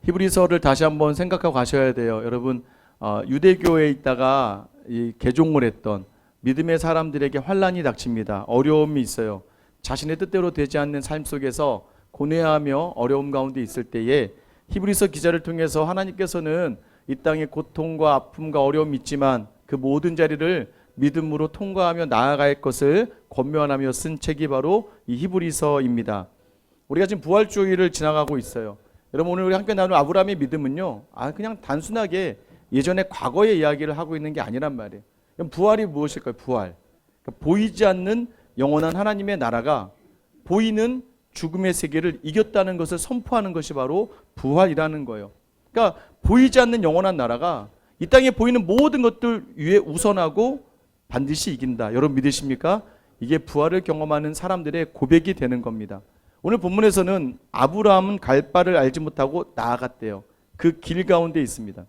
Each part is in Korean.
히브리서를 다시 한번 생각하고 가셔야 돼요. 여러분, 유대교에 있다가 개종을 했던 믿음의 사람들에게 환난이 닥칩니다. 어려움이 있어요. 자신의 뜻대로 되지 않는 삶 속에서 고뇌하며 어려움 가운데 있을 때에 히브리서 기자를 통해서 하나님께서는 이 땅에 고통과 아픔과 어려움이 있지만 그 모든 자리를 믿음으로 통과하며 나아갈 것을 권면하며 쓴 책이 바로 이 히브리서입니다. 우리가 지금 부활주의를 지나가고 있어요. 여러분, 오늘 우리 함께 나누는 아브라함의 믿음은요, 그냥 단순하게 예전의 과거의 이야기를 하고 있는 게 아니란 말이에요. 부활이 무엇일까요? 부활. 그러니까 보이지 않는 영원한 하나님의 나라가 보이는 죽음의 세계를 이겼다는 것을 선포하는 것이 바로 부활이라는 거예요. 그러니까 보이지 않는 영원한 나라가 이 땅에 보이는 모든 것들 위에 우선하고 반드시 이긴다. 여러분 믿으십니까? 이게 부활을 경험하는 사람들의 고백이 되는 겁니다. 오늘 본문에서는 아브라함은 갈 바를 알지 못하고 나아갔대요. 그 길 가운데 있습니다.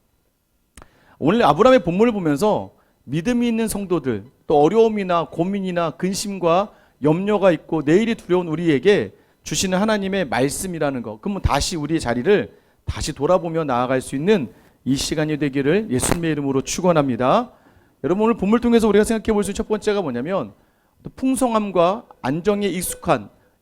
오늘 아브라함의 본문을 보면서 믿음이 있는 성도들, 또 어려움이나 고민이나 근심과 염려가 있고 내일이 두려운 우리에게 주시는 하나님의 말씀이라는 거, 그러면 다시 우리의 자리를 다시 돌아보며 나아갈 수 있는 이 시간이 되기를 예수님의 이름으로 축원합니다. 여러분, 오늘 본문을 통해서 우리가 생각해 볼 수 있는 첫 번째가 뭐냐면 풍성함과 안정에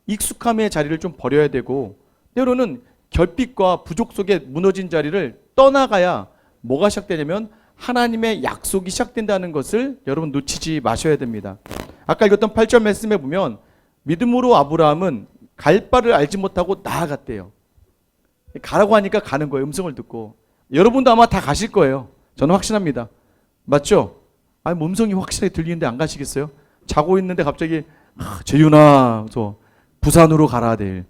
익숙함의 자리를 좀 버려야 되고, 때로는 결핍과 부족 속에 무너진 자리를 떠나가야 뭐가 시작되냐면 하나님의 약속이 시작된다는 것을 여러분 놓치지 마셔야 됩니다. 아까 읽었던 8절 말씀에 보면 믿음으로 아브라함은 갈 바를 알지 못하고 나아갔대요. 가라고 하니까 가는 거예요. 음성을 듣고. 여러분도 아마 다 가실 거예요. 저는 확신합니다. 맞죠? 음성이 확실하게 들리는데 안 가시겠어요? 자고 있는데 갑자기 재윤아 저 부산으로 가라 내일.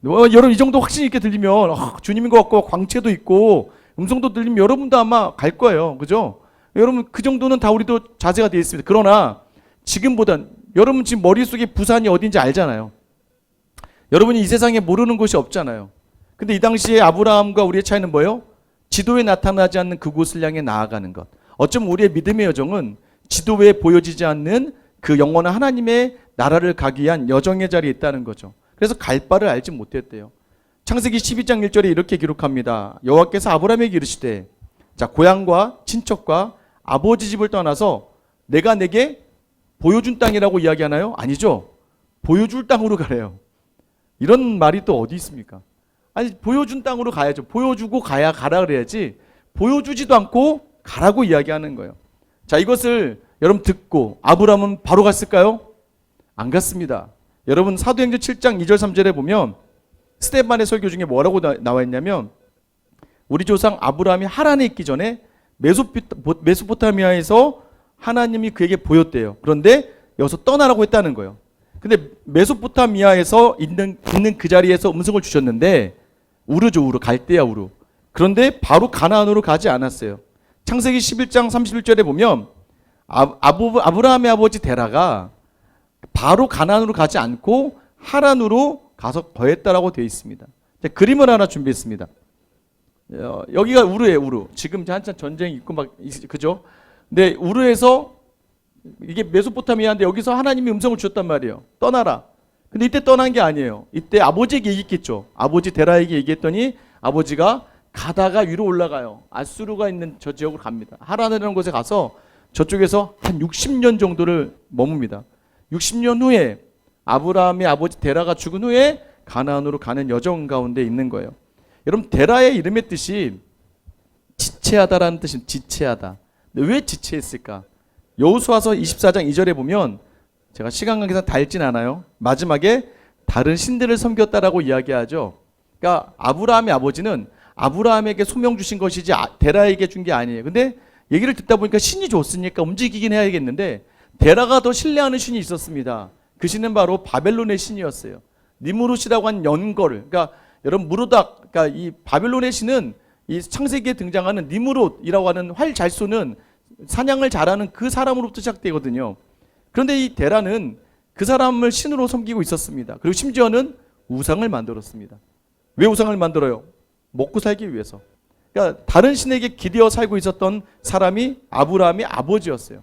여러분 이 정도 확신 있게 들리면 주님인 것 같고 광채도 있고 음성도 들리면 여러분도 아마 갈 거예요. 그죠? 여러분 그 정도는 다 우리도 자세가 되어 있습니다. 그러나 지금보단 여러분 지금 머릿속에 부산이 어딘지 알잖아요. 여러분이 이 세상에 모르는 곳이 없잖아요. 근데 이 당시에 아브라함과 우리의 차이는 뭐예요? 지도에 나타나지 않는 그곳을 향해 나아가는 것. 어쩌면 우리의 믿음의 여정은 지도에 보여지지 않는 그 영원한 하나님의 나라를 가기 위한 여정의 자리에 있다는 거죠. 그래서 갈 바를 알지 못했대요. 창세기 12장 1절에 이렇게 기록합니다. 여호와께서 아브라함에게 이르시되 자, 고향과 친척과 아버지 집을 떠나서 내가 내게 보여준 땅이라고 이야기하나요? 아니죠. 보여줄 땅으로 가래요. 이런 말이 또 어디 있습니까? 아니, 보여준 땅으로 가야죠. 보여주고 가야 가라 그래야지 보여주지도 않고 가라고 이야기하는 거예요. 자, 이것을 여러분 듣고 아브라함은 바로 갔을까요? 안 갔습니다. 여러분 사도행전 7장 2절 3절에 보면 스데반의 설교 중에 뭐라고 나와 있냐면 우리 조상 아브라함이 하란에 있기 전에 메소포타미아에서 하나님이 그에게 보였대요. 그런데 여기서 떠나라고 했다는 거예요. 근데 메소포타미아에서 있는 그 자리에서 음성을 주셨는데 우르죠, 우르. 갈대아 우르. 그런데 바로 가나안으로 가지 않았어요. 창세기 11장 31절에 보면 아브라함의 아버지 데라가 바로 가나안으로 가지 않고 하란으로 가서 거했다라고 되어 있습니다. 그림을 하나 준비했습니다. 여기가 우르예요, 우르. 지금 한참 전쟁이 있고 막 그죠? 근데 우르에서 이게 메소포타미아인데 여기서 하나님이 음성을 주셨단 말이에요. 떠나라. 근데 이때 떠난 게 아니에요. 이때 아버지에게 얘기했겠죠. 아버지 데라에게 얘기했더니 아버지가 가다가 위로 올라가요. 아수르가 있는 저 지역으로 갑니다. 하란이라는 곳에 가서 저쪽에서 한 60년 정도를 머뭅니다. 60년 후에 아브라함의 아버지 데라가 죽은 후에 가나안으로 가는 여정 가운데 있는 거예요. 여러분 데라의 이름의 뜻이 지체하다라는 뜻입니다. 지체하다. 왜 지체했을까? 여호수아서 24장 2절에 보면 제가 시간 관계상 다 읽진 않아요. 마지막에 다른 신들을 섬겼다라고 이야기하죠. 그러니까 아브라함의 아버지는 아브라함에게 소명 주신 것이지 데라에게 준 게 아니에요. 근데 얘기를 듣다 보니까 신이 줬으니까 움직이긴 해야겠는데 데라가 더 신뢰하는 신이 있었습니다. 그 신은 바로 바벨론의 신이었어요. 니무롯이라고 한 연거를, 그러니까 여러분 무로닥, 그러니까 이 바벨론의 신은 이 창세기에 등장하는 니무롯이라고 하는 활 잘 쏘는 사냥을 잘하는 그 사람으로부터 시작되거든요. 그런데 이 데라는 그 사람을 신으로 섬기고 있었습니다. 그리고 심지어는 우상을 만들었습니다. 왜 우상을 만들어요? 먹고 살기 위해서. 그러니까 다른 신에게 기대어 살고 있었던 사람이 아브라함의 아버지였어요.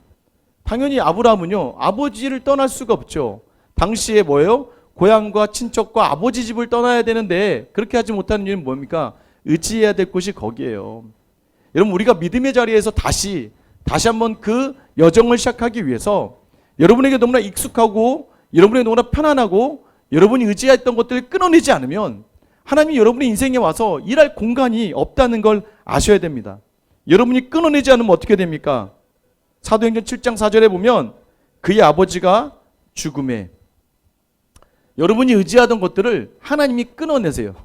당연히 아브라함은요, 아버지를 떠날 수가 없죠. 당시에 뭐예요? 고향과 친척과 아버지 집을 떠나야 되는데 그렇게 하지 못하는 이유는 뭡니까? 의지해야 될 곳이 거기에요. 여러분, 우리가 믿음의 자리에서 다시 한번 그 여정을 시작하기 위해서 여러분에게 너무나 익숙하고 여러분에게 너무나 편안하고 여러분이 의지했던 것들을 끊어내지 않으면 하나님이 여러분의 인생에 와서 일할 공간이 없다는 걸 아셔야 됩니다. 여러분이 끊어내지 않으면 어떻게 됩니까? 사도행전 7장 4절에 보면 그의 아버지가 죽음에 여러분이 의지하던 것들을 하나님이 끊어내세요.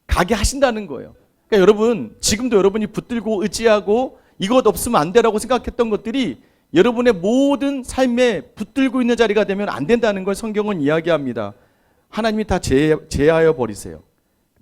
가게 하신다는 거예요. 그러니까 여러분, 지금도 여러분이 붙들고 의지하고 이것 없으면 안 되라고 생각했던 것들이 여러분의 모든 삶에 붙들고 있는 자리가 되면 안 된다는 걸 성경은 이야기합니다. 하나님이 다 제하여 버리세요.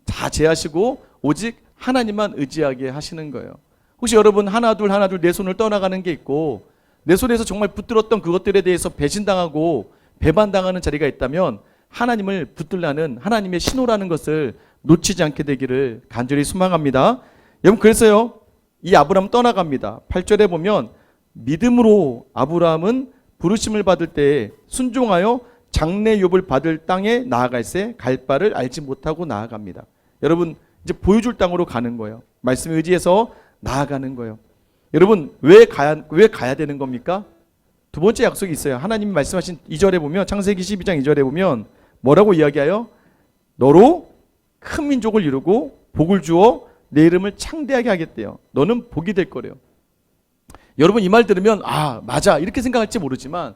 다 제하시고 오직 하나님만 의지하게 하시는 거예요. 혹시 여러분 하나둘 내 손을 떠나가는 게 있고 내 손에서 정말 붙들었던 그것들에 대해서 배신당하고 배반당하는 자리가 있다면 하나님을 붙들라는 하나님의 신호라는 것을 놓치지 않게 되기를 간절히 소망합니다. 여러분, 그래서요, 이 아브라함 떠나갑니다. 8절에 보면 믿음으로 아브라함은 부르심을 받을 때에 순종하여 장래 욥을 받을 땅에 나아갈새 갈 바를 알지 못하고 나아갑니다. 여러분, 이제 보여줄 땅으로 가는 거예요. 말씀에 의지해서 나아가는 거예요. 여러분, 왜 가야 되는 겁니까? 두 번째 약속이 있어요. 하나님이 말씀하신 2절에 보면, 창세기 12장 2절에 보면 뭐라고 이야기하여? 너로 큰 민족을 이루고 복을 주어 내 이름을 창대하게 하겠대요. 너는 복이 될 거래요. 여러분, 이 말 들으면 아, 맞아 이렇게 생각할지 모르지만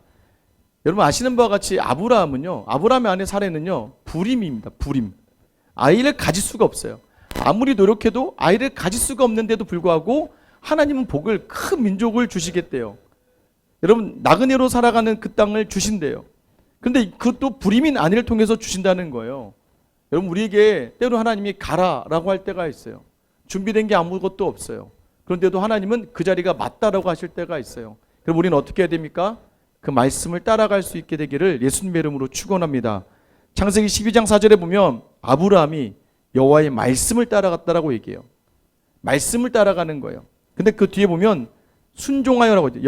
여러분 아시는 바와 같이 아브라함의 아내 사례는요, 불임입니다. 불임. 아이를 가질 수가 없어요. 아무리 노력해도 아이를 가질 수가 없는데도 불구하고 하나님은 복을, 큰 민족을 주시겠대요. 여러분, 나그네로 살아가는 그 땅을 주신대요. 근데 그것도 불임인 아내를 통해서 주신다는 거예요. 여러분, 우리에게 때로 하나님이 가라라고 할 때가 있어요. 준비된 게 아무것도 없어요. 그런데도 하나님은 그 자리가 맞다라고 하실 때가 있어요. 그럼 우리는 어떻게 해야 됩니까? 그 말씀을 따라갈 수 있게 되기를 예수님의 이름으로 축원합니다. 창세기 12장 4절에 보면 아브라함이 여호와의 말씀을 따라갔다라고 얘기해요. 말씀을 따라가는 거예요. 근데 그 뒤에 보면 순종하여라고 하죠.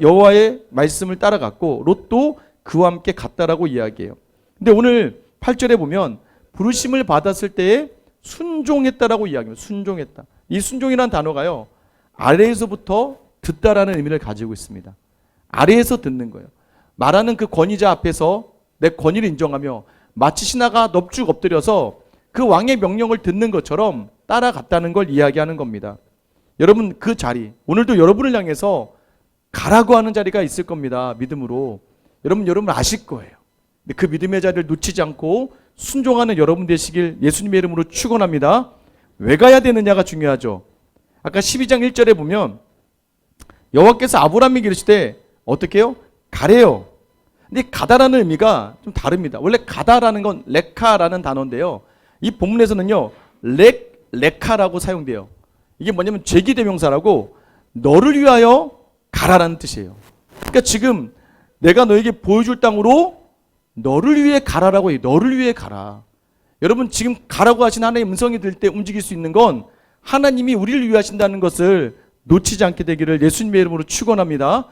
여호와의 말씀을 따라갔고 롯도 그와 함께 갔다라고 이야기해요. 근데 오늘 8절에 보면 부르심을 받았을 때에 순종했다라고 이야기합니다. 순종했다. 이 순종이라는 단어가요, 아래에서부터 듣다라는 의미를 가지고 있습니다. 아래에서 듣는 거예요. 말하는 그 권위자 앞에서 내 권위를 인정하며 마치 신하가 넙죽 엎드려서 그 왕의 명령을 듣는 것처럼 따라갔다는 걸 이야기하는 겁니다. 여러분, 그 자리, 오늘도 여러분을 향해서 가라고 하는 자리가 있을 겁니다. 믿음으로. 여러분 아실 거예요. 근데 그 믿음의 자리를 놓치지 않고 순종하는 여러분 되시길 예수님의 이름으로 축원합니다. 왜 가야 되느냐가 중요하죠. 아까 12장 1절에 보면 여호와께서 아브라함에게 이르시되 어떻게 해요? 가래요. 근데 가다라는 의미가 좀 다릅니다. 원래 가다라는 건 레카라는 단어인데요, 이 본문에서는요 레카라고 사용돼요. 이게 뭐냐면 제기대명사라고 너를 위하여 가라라는 뜻이에요. 그러니까 지금 내가 너에게 보여줄 땅으로 너를 위해 가라라고 해요. 너를 위해 가라. 여러분, 지금 가라고 하신 하나님의 음성이 들 때 움직일 수 있는 건 하나님이 우리를 위해 하신다는 것을 놓치지 않게 되기를 예수님의 이름으로 축원합니다.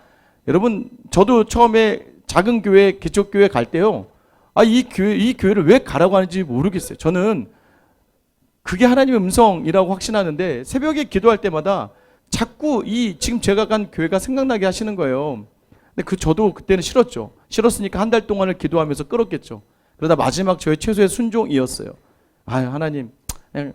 여러분, 저도 처음에 작은 교회, 개척교회 갈 때요, 이 교회를 왜 가라고 하는지 모르겠어요. 저는 그게 하나님의 음성이라고 확신하는데 새벽에 기도할 때마다 자꾸 지금 제가 간 교회가 생각나게 하시는 거예요. 근데 저도 그때는 싫었죠. 싫었으니까 한 달 동안을 기도하면서 끌었겠죠. 그러다 마지막 저의 최소의 순종이었어요. 하나님, 그냥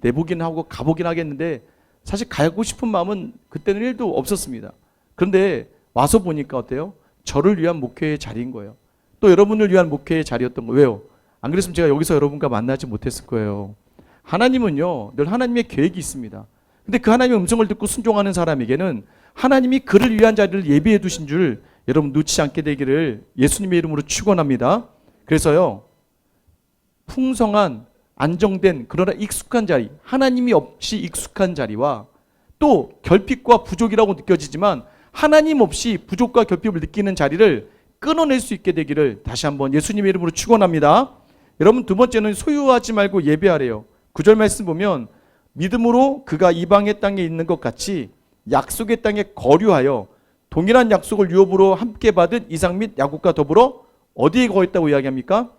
내보긴 하고 가보긴 하겠는데 사실 가고 싶은 마음은 그때는 1도 없었습니다. 그런데 와서 보니까 어때요? 저를 위한 목회의 자리인 거예요. 또 여러분을 위한 목회의 자리였던 거예요. 왜요? 안 그랬으면 제가 여기서 여러분과 만나지 못했을 거예요. 하나님은요, 늘 하나님의 계획이 있습니다. 근데 그 하나님의 음성을 듣고 순종하는 사람에게는 하나님이 그를 위한 자리를 예비해 두신 줄 여러분 놓치지 않게 되기를 예수님의 이름으로 축원합니다. 그래서요, 풍성한 안정된 그러나 익숙한 자리, 하나님이 없이 익숙한 자리와 또 결핍과 부족이라고 느껴지지만 하나님 없이 부족과 결핍을 느끼는 자리를 끊어낼 수 있게 되기를 다시 한번 예수님의 이름으로 축원합니다. 여러분, 두 번째는 소유하지 말고 예배하래요. 9절 말씀 보면 믿음으로 그가 이방의 땅에 있는 것 같이 약속의 땅에 거류하여 동일한 약속을 유업으로 함께 받은 이삭 및 야곱과 더불어 어디에 거했다고 이야기합니까?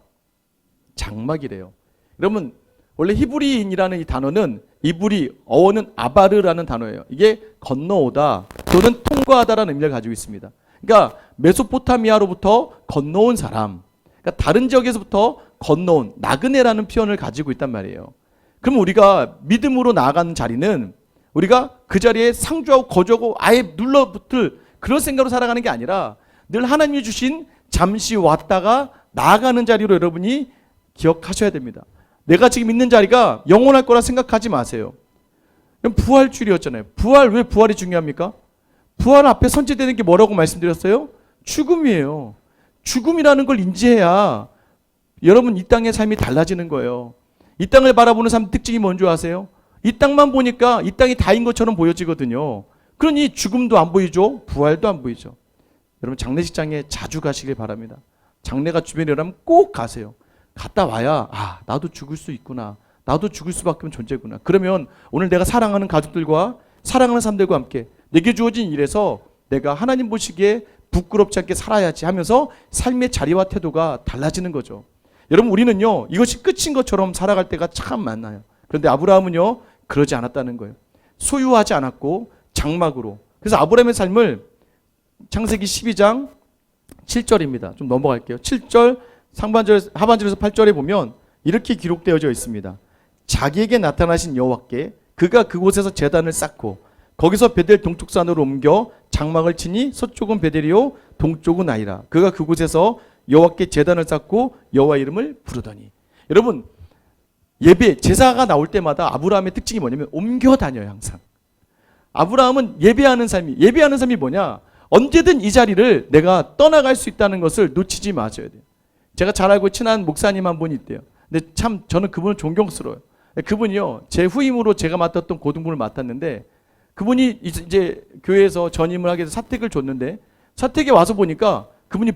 장막이래요. 여러분, 원래 히브리인이라는 이 단어는 이브리 어원은 아바르라는 단어예요. 이게 건너오다 또는 통과하다라는 의미를 가지고 있습니다. 그러니까 메소포타미아로부터 건너온 사람, 그러니까 다른 지역에서부터 건너온 나그네라는 표현을 가지고 있단 말이에요. 그럼 우리가 믿음으로 나아가는 자리는 우리가 그 자리에 상주하고 거주하고 아예 눌러붙을 그런 생각으로 살아가는 게 아니라 늘 하나님이 주신 잠시 왔다가 나아가는 자리로 여러분이 기억하셔야 됩니다. 내가 지금 있는 자리가 영원할 거라 생각하지 마세요. 부활주일이었잖아요. 왜 부활이 중요합니까? 부활 앞에 선제되는 게 뭐라고 말씀드렸어요? 죽음이에요. 죽음이라는 걸 인지해야 여러분 이 땅의 삶이 달라지는 거예요. 이 땅을 바라보는 삶 특징이 뭔지 아세요? 이 땅만 보니까 이 땅이 다인 것처럼 보여지거든요. 그러니 죽음도 안 보이죠. 부활도 안 보이죠. 여러분 장례식장에 자주 가시길 바랍니다. 장례가 주변에 일어나면 꼭 가세요. 갔다 와야 나도 죽을 수 있구나. 나도 죽을 수밖에 없는 존재구나. 그러면 오늘 내가 사랑하는 가족들과 사랑하는 사람들과 함께 내게 주어진 일에서 내가 하나님 보시기에 부끄럽지 않게 살아야지 하면서 삶의 자리와 태도가 달라지는 거죠. 여러분 우리는요 이것이 끝인 것처럼 살아갈 때가 참 많아요. 그런데 아브라함은요 그러지 않았다는 거예요. 소유하지 않았고 장막으로. 그래서 아브라함의 삶을 창세기 12장 7절입니다. 좀 넘어갈게요. 7절 하반절에서 8절에 보면 이렇게 기록되어져 있습니다. 자기에게 나타나신 여호와께 그가 그곳에서 제단을 쌓고 거기서 베델 동쪽산으로 옮겨 장막을 치니 서쪽은 베델이요 동쪽은 아이라. 그가 그곳에서 여호와께 제단을 쌓고 여호와 이름을 부르더니. 여러분 예배 제사가 나올 때마다 아브라함의 특징이 뭐냐면 옮겨 다녀요. 항상 아브라함은 예배하는 삶이 뭐냐, 언제든 이 자리를 내가 떠나갈 수 있다는 것을 놓치지 마셔야 돼요. 제가 잘 알고 친한 목사님 한 분이 있대요. 근데 참 저는 그분을 존경스러워요. 그분이요 제 후임으로 제가 맡았던 고등부를 맡았는데 그분이 이제 교회에서 전임을 하기 위해서 사택을 줬는데 사택에 와서 보니까 그분이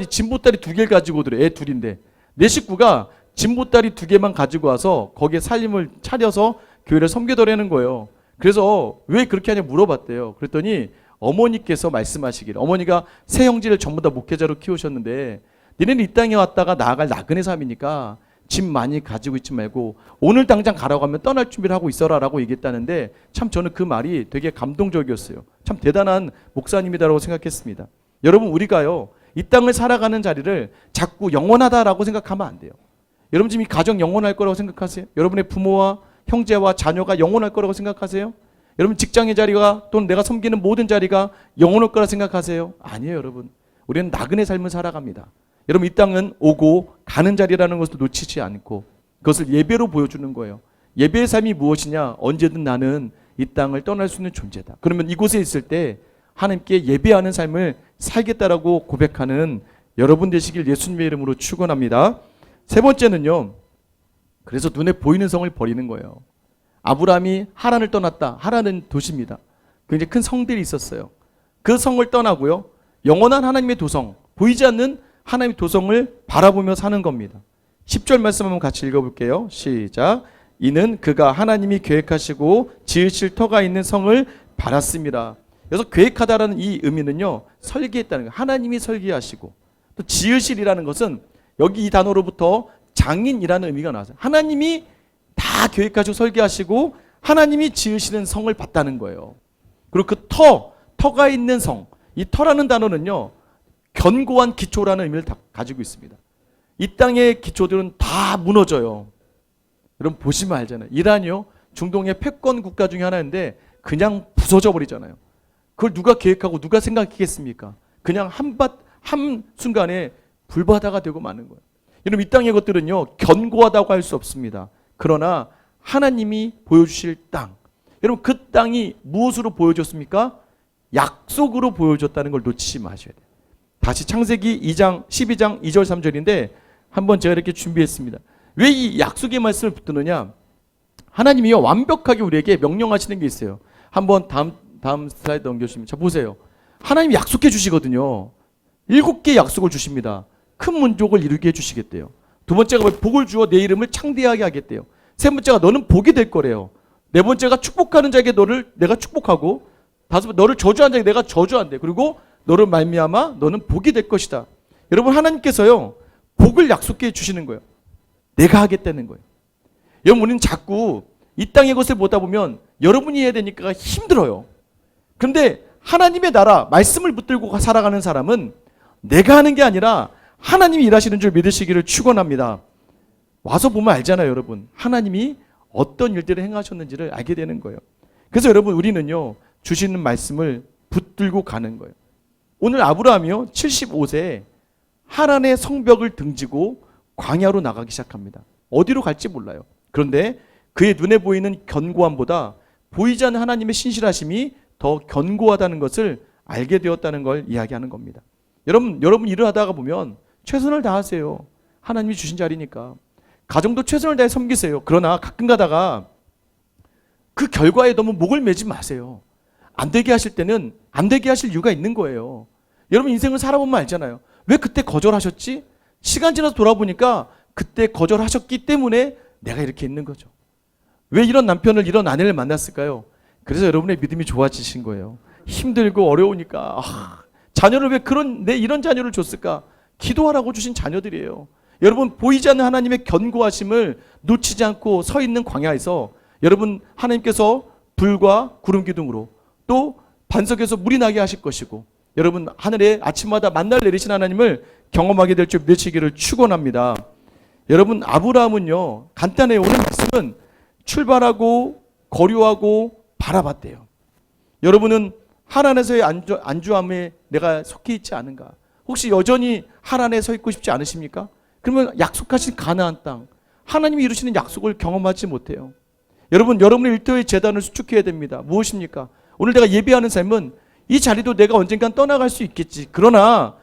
진보다리 2개를 가지고 오더래요. 애 둘인데 내 식구가 진보다리 2개만 가지고 와서 거기에 살림을 차려서 교회를 섬기더라는 거예요. 그래서 왜 그렇게 하냐 물어봤대요. 그랬더니 어머니께서 말씀하시기를, 어머니가 세 형제를 전부 다 목회자로 키우셨는데 너네는 이 땅에 왔다가 나아갈 나그네 삶이니까 짐 많이 가지고 있지 말고 오늘 당장 가라고 하면 떠날 준비를 하고 있어라 라고 얘기했다는데 참 저는 그 말이 되게 감동적이었어요. 참 대단한 목사님이다라고 생각했습니다. 여러분 우리가요 이 땅을 살아가는 자리를 자꾸 영원하다라고 생각하면 안 돼요. 여러분 지금 이 가정 영원할 거라고 생각하세요? 여러분의 부모와 형제와 자녀가 영원할 거라고 생각하세요? 여러분 직장의 자리가 또는 내가 섬기는 모든 자리가 영원할 거라 생각하세요? 아니에요. 여러분 우리는 나그네 삶을 살아갑니다. 여러분 이 땅은 오고 가는 자리라는 것을 놓치지 않고 그것을 예배로 보여주는 거예요. 예배의 삶이 무엇이냐? 언제든 나는 이 땅을 떠날 수 있는 존재다. 그러면 이곳에 있을 때 하나님께 예배하는 삶을 살겠다라고 고백하는 여러분 되시길 예수님의 이름으로 축원합니다. 세 번째는요, 그래서 눈에 보이는 성을 버리는 거예요. 아브라함이 하란을 떠났다. 하란은 도시입니다. 굉장히 큰 성들이 있었어요. 그 성을 떠나고요, 영원한 하나님의 도성, 보이지 않는 하나님의 도성을 바라보며 사는 겁니다. 10절 말씀 한번 같이 읽어볼게요. 시작. 이는 그가 하나님이 계획하시고 지으실 터가 있는 성을 바랐습니다. 그래서 계획하다라는 이 의미는요, 설계했다는 거예요. 하나님이 설계하시고 또 지으실이라는 것은 여기 이 단어로부터 장인이라는 의미가 나와요. 하나님이 다 계획하시고 설계하시고 하나님이 지으시는 성을 봤다는 거예요. 그리고 그 터가 있는 성, 이 터라는 단어는요 견고한 기초라는 의미를 다 가지고 있습니다. 이 땅의 기초들은 다 무너져요. 여러분 보시면 알잖아요. 이란이요 중동의 패권 국가 중에 하나인데 그냥 부서져 버리잖아요. 그걸 누가 계획하고 누가 생각했겠습니까? 그냥 한 순간에 불바다가 되고 마는 거예요. 여러분 이 땅의 것들은요 견고하다고 할 수 없습니다. 그러나 하나님이 보여주실 땅, 여러분 그 땅이 무엇으로 보여줬습니까? 약속으로 보여줬다는 걸 놓치지 마셔야 돼요. 다시 창세기 12장 2절 3절인데 한번 제가 이렇게 준비했습니다. 왜 이 약속의 말씀을 붙드느냐? 하나님이요 완벽하게 우리에게 명령하시는 게 있어요. 한번 다음 슬라이드 넘겨주시면 자 보세요. 하나님이 약속해 주시거든요. 7개의 약속을 주십니다. 큰 민족을 이루게 해주시겠대요. 두 번째가 복을 주어 내 이름을 창대하게 하겠대요. 세 번째가 너는 복이 될 거래요. 네 번째가 축복하는 자에게 내가 축복하고, 다섯 번째 너를 저주하는 자에게 내가 저주한대. 그리고 너를 말미암아 너는 복이 될 것이다. 여러분 하나님께서요 복을 약속해 주시는 거예요. 내가 하겠다는 거예요. 여러분, 우리는 자꾸 이 땅의 것을 보다 보면 여러분이 해야 되니까 힘들어요. 그런데 하나님의 나라, 말씀을 붙들고 살아가는 사람은 내가 하는 게 아니라 하나님이 일하시는 줄 믿으시기를 축원합니다. 와서 보면 알잖아요, 여러분. 하나님이 어떤 일들을 행하셨는지를 알게 되는 거예요. 그래서 여러분, 우리는요, 주시는 말씀을 붙들고 가는 거예요. 오늘 아브라함이요, 75세에 하란의 성벽을 등지고 광야로 나가기 시작합니다. 어디로 갈지 몰라요. 그런데 그의 눈에 보이는 견고함보다 보이지 않는 하나님의 신실하심이 더 견고하다는 것을 알게 되었다는 걸 이야기하는 겁니다. 여러분 일을 하다가 보면 최선을 다하세요. 하나님이 주신 자리니까. 가정도 최선을 다해 섬기세요. 그러나 가끔 가다가 그 결과에 너무 목을 매지 마세요. 안 되게 하실 때는 안 되게 하실 이유가 있는 거예요. 여러분, 인생을 살아보면 알잖아요. 왜 그때 거절하셨지? 시간 지나서 돌아보니까 그때 거절하셨기 때문에 내가 이렇게 있는 거죠. 왜 이런 남편을, 이런 아내를 만났을까요? 그래서 여러분의 믿음이 좋아지신 거예요. 힘들고 어려우니까 자녀를 왜 이런 자녀를 줬을까? 기도하라고 주신 자녀들이에요. 여러분, 보이지 않는 하나님의 견고하심을 놓치지 않고 서 있는 광야에서 여러분, 하나님께서 불과 구름 기둥으로 또 반석에서 물이 나게 하실 것이고, 여러분, 하늘에 아침마다 만나를 내리신 하나님을 경험하게 될 줄 믿으시기를 축원합니다. 여러분, 아브라함은요, 간단해요. 오늘 말씀은 출발하고 거류하고 바라봤대요. 여러분은 하란에서의 안주함에 내가 속해 있지 않은가? 혹시 여전히 하란에 서 있고 싶지 않으십니까? 그러면 약속하신 가나안 땅, 하나님이 이루시는 약속을 경험하지 못해요. 여러분, 여러분의 일터의 재단을 수축해야 됩니다. 무엇입니까? 오늘 내가 예배하는 삶은 이 자리도 내가 언젠간 떠나갈 수 있겠지. 그러나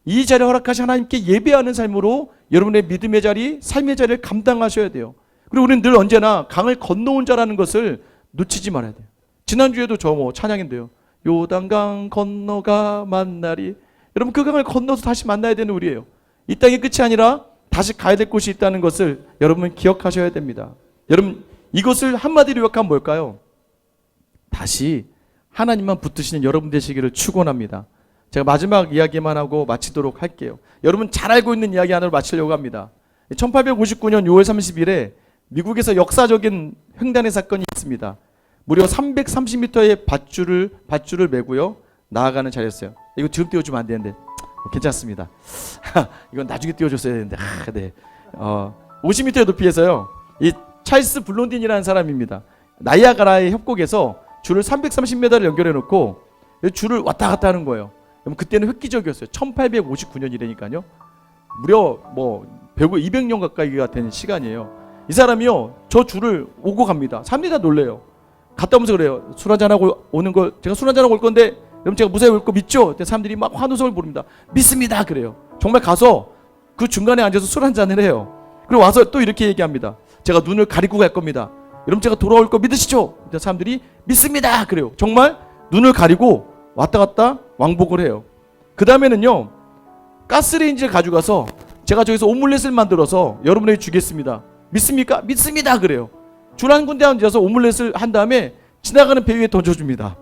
이 자리 허락하신 하나님께 예배하는 삶으로 여러분의 믿음의 자리, 삶의 자리를 감당하셔야 돼요. 그리고 우리는 늘 언제나 강을 건너온 자라는 것을 놓치지 말아야 돼요. 지난주에도 저 찬양인데요. 요단강 건너가 만나리. 여러분, 그 강을 건너서 다시 만나야 되는 우리예요. 이 땅의 끝이 아니라 다시 가야 될 곳이 있다는 것을 여러분 기억하셔야 됩니다. 여러분, 이것을 한마디로 요약하면 뭘까요? 다시 하나님만 붙드시는 여러분 되시기를 축원합니다. 제가 마지막 이야기만 하고 마치도록 할게요. 여러분 잘 알고 있는 이야기 하나로 마치려고 합니다. 1859년 6월 30일에 미국에서 역사적인 횡단의 사건이 있습니다. 무려 330m의 밧줄을 메고요, 나아가는 자리였어요. 이거 지금 띄워주면 안 되는데 괜찮습니다. 이건 나중에 띄워줬어야 되는데. 네. 50m의 높이에서요, 이 찰스 블론딘이라는 사람입니다. 나이아가라의 협곡에서 줄을 330m를 연결해 놓고 줄을 왔다 갔다 하는 거예요. 그때는 획기적이었어요. 1859년이라니까요. 무려 200년 가까이가 된 시간이에요. 이 사람이요, 저 줄을 오고 갑니다. 사람들이 다 놀래요. 갔다 오면서 그래요. 술 한잔하고 오는 걸, 제가 술 한잔하고 올 건데 여러분 제가 무사히 올 거 믿죠? 사람들이 막 환호성을 부릅니다. 믿습니다. 그래요. 정말 가서 그 중간에 앉아서 술 한잔을 해요. 그리고 와서 또 이렇게 얘기합니다. 제가 눈을 가리고 갈 겁니다. 여러분 제가 돌아올 거 믿으시죠? 사람들이 믿습니다. 그래요. 정말 눈을 가리고 왔다 갔다 왕복을 해요. 그 다음에는요, 가스레인지를 가져가서 제가 저기서 오믈렛을 만들어서 여러분에게 주겠습니다. 믿습니까? 믿습니다. 그래요. 줄 한 군데 앉아서 오믈렛을 한 다음에 지나가는 배 위에 던져줍니다.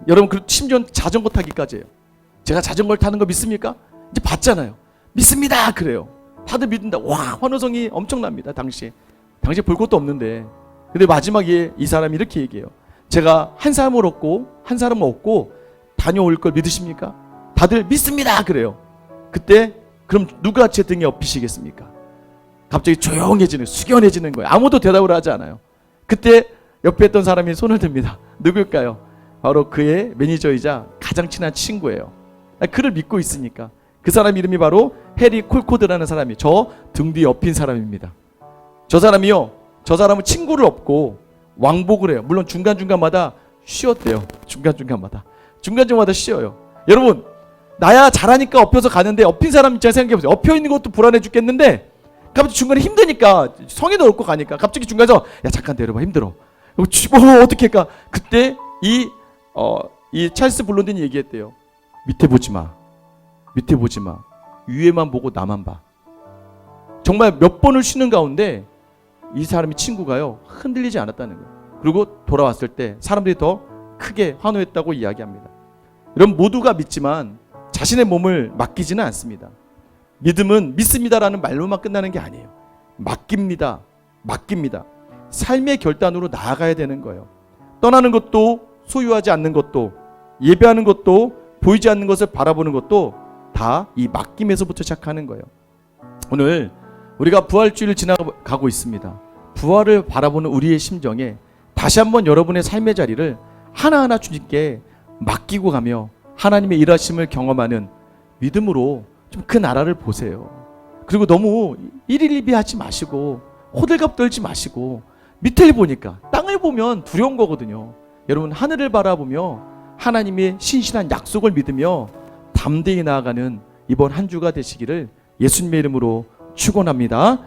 여러분, 심지어 자전거 타기까지 해요. 제가 자전거를 타는 거 믿습니까? 이제 봤잖아요. 믿습니다. 그래요. 다들 믿는다. 와, 환호성이 엄청납니다. 당시에 볼 것도 없는데. 근데 마지막에 이 사람이 이렇게 얘기해요. 제가 한 사람을 얻고 다녀올 걸 믿으십니까? 다들 믿습니다. 그래요. 그때 그럼 누가 제 등에 업히시겠습니까? 갑자기 조용해지는, 숙연해지는 거예요. 아무도 대답을 하지 않아요. 그때 옆에 있던 사람이 손을 듭니다. 누굴까요? 바로 그의 매니저이자 가장 친한 친구예요. 그를 믿고 있으니까. 그 사람 이름이 바로 해리 콜코드라는 사람이 저 등 뒤에 업힌 사람입니다. 저 사람은 친구를 업고 왕복을 해요. 물론 중간중간마다 쉬었대요. 중간중간마다 쉬어요. 여러분, 나야 잘하니까 업혀서 가는데 업힌 사람 입장에 생각해보세요. 업혀있는 것도 불안해 죽겠는데 갑자기 중간에 힘드니까 성에도 얻고 가니까 갑자기 중간에서 야 잠깐 내려봐, 힘들어. 어떻게 할까? 그때 이 찰스 블론딘이 얘기했대요. 밑에 보지 마. 위에만 보고 나만 봐. 정말 몇 번을 쉬는 가운데 이 사람이 친구가요, 흔들리지 않았다는 거예요. 그리고 돌아왔을 때 사람들이 더 크게 환호했다고 이야기합니다. 여러분, 모두가 믿지만 자신의 몸을 맡기지는 않습니다. 믿음은 믿습니다라는 말로만 끝나는 게 아니에요. 맡깁니다. 맡깁니다. 삶의 결단으로 나아가야 되는 거예요. 떠나는 것도, 소유하지 않는 것도, 예배하는 것도, 보이지 않는 것을 바라보는 것도 다 이 맡김에서부터 시작하는 거예요. 오늘 우리가 부활주의를 지나가고 있습니다. 부활을 바라보는 우리의 심정에 다시 한번 여러분의 삶의 자리를 하나하나 주님께 맡기고 가며 하나님의 일하심을 경험하는 믿음으로 좀 그 나라를 보세요. 그리고 너무 일일비하지 마시고 호들갑 떨지 마시고 밑을 보니까, 땅을 보면 두려운 거거든요. 여러분, 하늘을 바라보며 하나님의 신실한 약속을 믿으며 담대히 나아가는 이번 한 주가 되시기를 예수님의 이름으로 축원합니다.